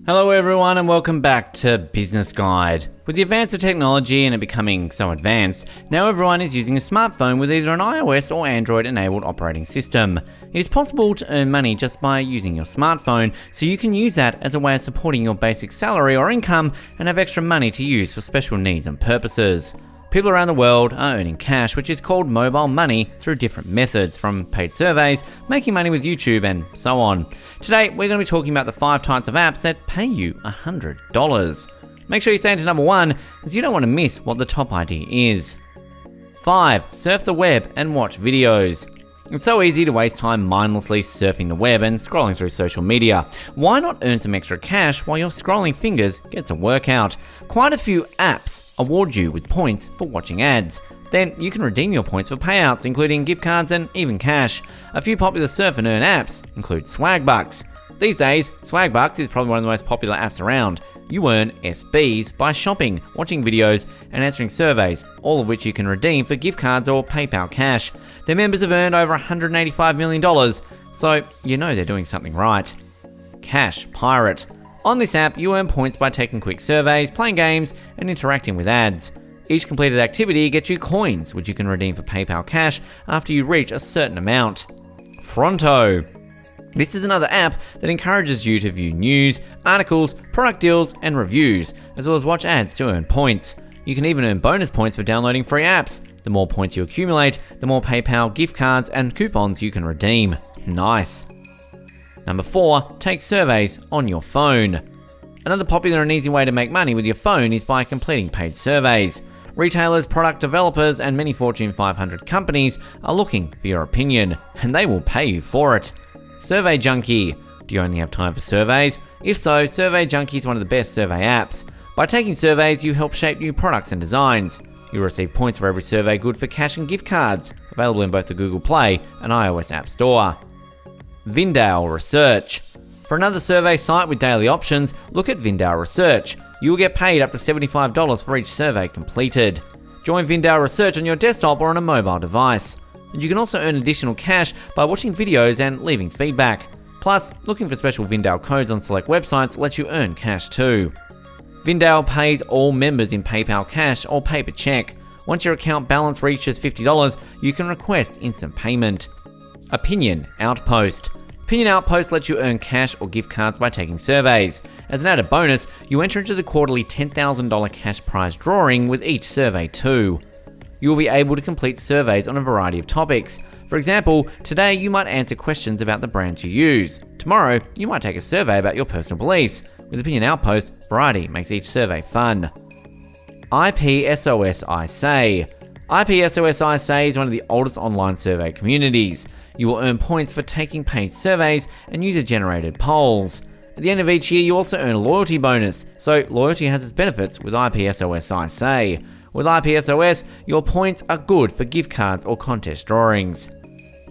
Hello everyone and welcome back to Business Guide. With the advance of technology and it becoming so advanced, now everyone is using a smartphone with either an iOS or Android enabled operating system. It is possible to earn money just by using your smartphone, so you can use that as a way of supporting your basic salary or income and have extra money to use for special needs and purposes. People around the world are earning cash, which is called mobile money, through different methods, from paid surveys, making money with YouTube, and so on. Today, we're going to be talking about the 5 types of apps that pay you $100. Make sure you stay into number 1, as you don't want to miss what the top idea is. 5. Surf the web and watch videos. It's so easy to waste time mindlessly surfing the web and scrolling through social media. Why not earn some extra cash while your scrolling fingers gets a workout? Quite a few apps award you with points for watching ads. Then you can redeem your points for payouts, including gift cards and even cash. A few popular surf and earn apps include Swagbucks. These days, Swagbucks is probably one of the most popular apps around. You earn SBs by shopping, watching videos, and answering surveys, all of which you can redeem for gift cards or PayPal cash. Their members have earned over $185 million, so you know they're doing something right. Cash Pirate. On this app, you earn points by taking quick surveys, playing games, and interacting with ads. Each completed activity gets you coins, which you can redeem for PayPal cash after you reach a certain amount. Fronto. This is another app that encourages you to view news, articles, product deals, and reviews, as well as watch ads to earn points. You can even earn bonus points for downloading free apps. The more points you accumulate, the more PayPal gift cards and coupons you can redeem. Nice. Number 4, take surveys on your phone. Another popular and easy way to make money with your phone is by completing paid surveys. Retailers, product developers, and many Fortune 500 companies are looking for your opinion, and they will pay you for it. Survey Junkie. Do you only have time for surveys? If so, Survey Junkie is one of the best survey apps. By taking surveys, you help shape new products and designs. You'll receive points for every survey, good for cash and gift cards, available in both the Google Play and iOS App Store. Vindale Research. For another survey site with daily options, look at Vindale Research. You will get paid up to $75 for each survey completed. Join Vindale Research on your desktop or on a mobile device. And you can also earn additional cash by watching videos and leaving feedback. Plus, looking for special Vindale codes on select websites lets you earn cash too. Vindale pays all members in PayPal cash or paper check. Once your account balance reaches $50, you can request instant payment. Opinion Outpost. Opinion Outpost lets you earn cash or gift cards by taking surveys. As an added bonus, you enter into the quarterly $10,000 cash prize drawing with each survey too. You will be able to complete surveys on a variety of topics. For example, today you might answer questions about the brands you use. Tomorrow, you might take a survey about your personal beliefs. With Opinion Outpost, variety makes each survey fun. IPSOS I Say. IPSOS I Say is one of the oldest online survey communities. You will earn points for taking paid surveys and user-generated polls. At the end of each year, you also earn a loyalty bonus, so loyalty has its benefits with IPSOS I Say. With IPSOS, your points are good for gift cards or contest drawings.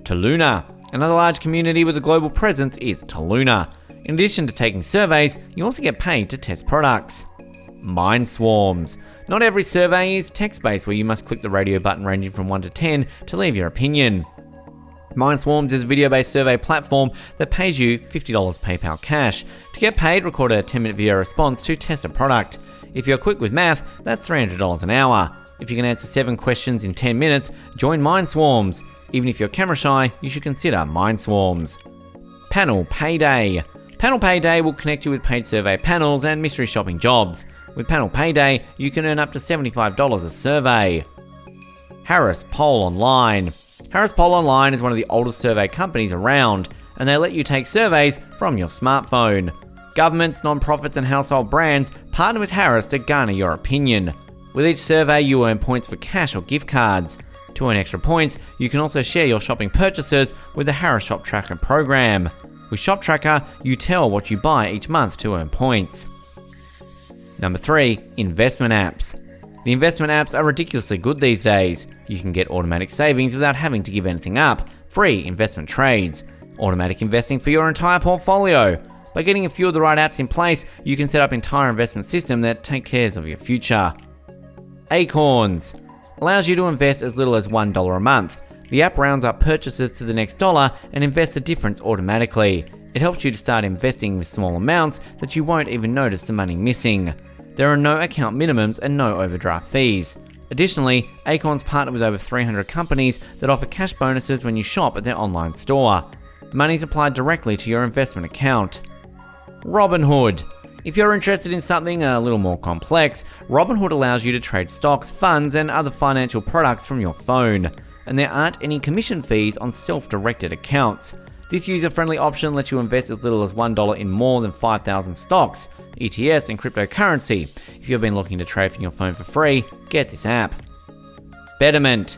Toluna. Another large community with a global presence is Toluna. In addition to taking surveys, you also get paid to test products. Mind Swarms. Not every survey is text-based where you must click the radio button ranging from 1 to 10 to leave your opinion. Mind Swarms is a video-based survey platform that pays you $50 PayPal cash. To get paid, record a 10-minute video response to test a product. If you're quick with math, that's $300 an hour. If you can answer 7 questions in 10 minutes, join Mind Swarms. Even if you're camera shy, you should consider Mind Swarms. Panel Payday. Panel Payday will connect you with paid survey panels and mystery shopping jobs. With Panel Payday, you can earn up to $75 a survey. Harris Poll Online. Harris Poll Online is one of the oldest survey companies around, and they let you take surveys from your smartphone. Governments, non-profits, and household brands partner with Harris to garner your opinion. With each survey, you earn points for cash or gift cards. To earn extra points, you can also share your shopping purchases with the Harris Shop Tracker program. With Shop Tracker, you tell what you buy each month to earn points. Number 3, investment apps. The investment apps are ridiculously good these days. You can get automatic savings without having to give anything up, free investment trades, automatic investing for your entire portfolio. By getting a few of the right apps in place, you can set up an entire investment system that takes care of your future. Acorns allows you to invest as little as $1 a month. The app rounds up purchases to the next dollar and invests the difference automatically. It helps you to start investing with small amounts that you won't even notice the money missing. There are no account minimums and no overdraft fees. Additionally, Acorns partner with over 300 companies that offer cash bonuses when you shop at their online store. The money is applied directly to your investment account. Robinhood. If you're interested in something a little more complex, Robinhood allows you to trade stocks, funds, and other financial products from your phone. And there aren't any commission fees on self-directed accounts. This user-friendly option lets you invest as little as $1 in more than 5,000 stocks, ETFs, and cryptocurrency. If you've been looking to trade from your phone for free, get this app. Betterment.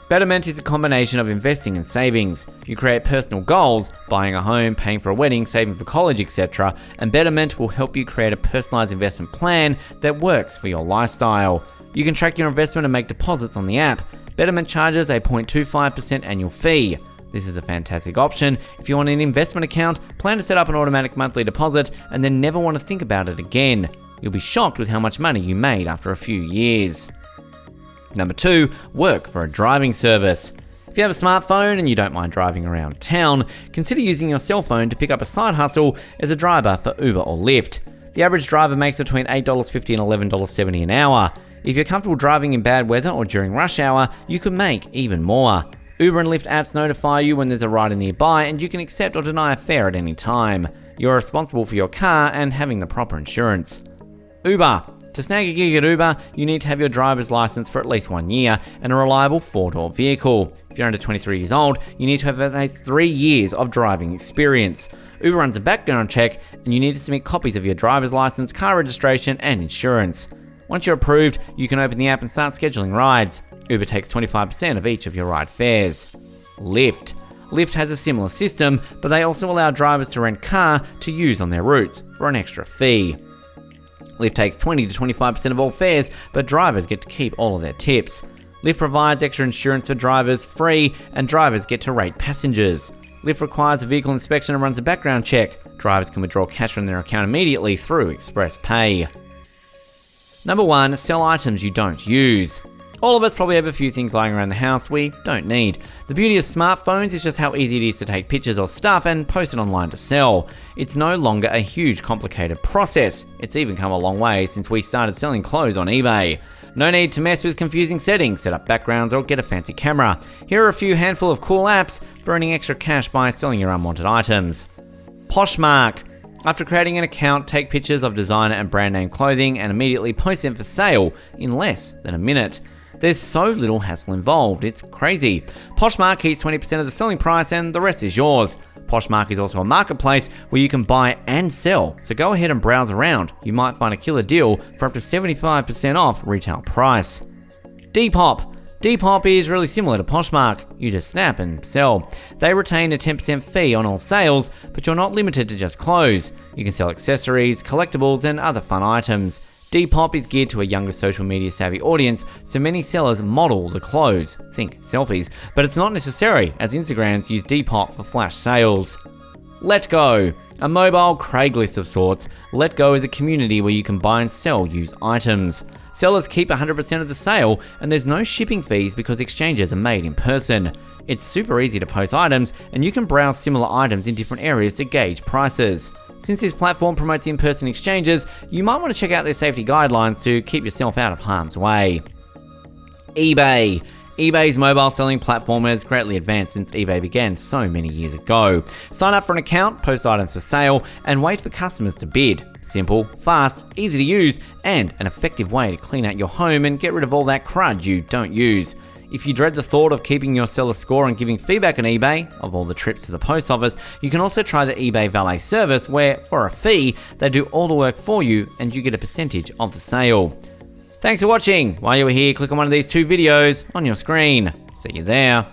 Betterment is a combination of investing and savings. You create personal goals, buying a home, paying for a wedding, saving for college, etc. And Betterment will help you create a personalized investment plan that works for your lifestyle. You can track your investment and make deposits on the app. Betterment charges a 0.25% annual fee. This is a fantastic option if you want an investment account, plan to set up an automatic monthly deposit, and then never want to think about it again. You'll be shocked with how much money you made after a few years. Number 2, work for a driving service. If you have a smartphone and you don't mind driving around town, consider using your cell phone to pick up a side hustle as a driver for Uber or Lyft. The average driver makes between $8.50 and $11.70 an hour. If you're comfortable driving in bad weather or during rush hour, you could make even more. Uber and Lyft apps notify you when there's a rider nearby, and you can accept or deny a fare at any time. You're responsible for your car and having the proper insurance. Uber. To snag a gig at Uber, you need to have your driver's license for at least 1 year and a reliable 4-door vehicle. If you're under 23 years old, you need to have at least 3 years of driving experience. Uber runs a background check, and you need to submit copies of your driver's license, car registration, and insurance. Once you're approved, you can open the app and start scheduling rides. Uber takes 25% of each of your ride fares. Lyft. Lyft has a similar system, but they also allow drivers to rent car to use on their routes for an extra fee. Lyft takes 20 to 25% of all fares, but drivers get to keep all of their tips. Lyft provides extra insurance for drivers free, and drivers get to rate passengers. Lyft requires a vehicle inspection and runs a background check. Drivers can withdraw cash from their account immediately through Express Pay. Number 1, sell items you don't use. All of us probably have a few things lying around the house we don't need. The beauty of smartphones is just how easy it is to take pictures or stuff and post it online to sell. It's no longer a huge complicated process. It's even come a long way since we started selling clothes on eBay. No need to mess with confusing settings, set up backgrounds, or get a fancy camera. Here are a few handful of cool apps for earning extra cash by selling your unwanted items. Poshmark. After creating an account, take pictures of designer and brand name clothing and immediately post them for sale in less than a minute. There's so little hassle involved, it's crazy. Poshmark keeps 20% of the selling price and the rest is yours. Poshmark is also a marketplace where you can buy and sell, so go ahead and browse around. You might find a killer deal for up to 75% off retail price. Depop. Depop is really similar to Poshmark. You just snap and sell. They retain a 10% fee on all sales, but you're not limited to just clothes. You can sell accessories, collectibles, and other fun items. Depop is geared to a younger social media savvy audience, so many sellers model the clothes, think selfies, but it's not necessary as Instagrams use Depop for flash sales. Letgo, a mobile Craigslist of sorts. Letgo is a community where you can buy and sell used items. Sellers keep 100% of the sale, and there's no shipping fees because exchanges are made in person. It's super easy to post items, and you can browse similar items in different areas to gauge prices. Since this platform promotes in-person exchanges, you might want to check out their safety guidelines to keep yourself out of harm's way. eBay. eBay's mobile selling platform has greatly advanced since eBay began so many years ago. Sign up for an account, post items for sale, and wait for customers to bid. Simple, fast, easy to use, and an effective way to clean out your home and get rid of all that crud you don't use. If you dread the thought of keeping your seller score and giving feedback on eBay of all the trips to the post office, you can also try the eBay valet service where, for a fee, they do all the work for you and you get a percentage of the sale. Thanks for watching. While you were here, click on one of these 2 videos on your screen. See you there.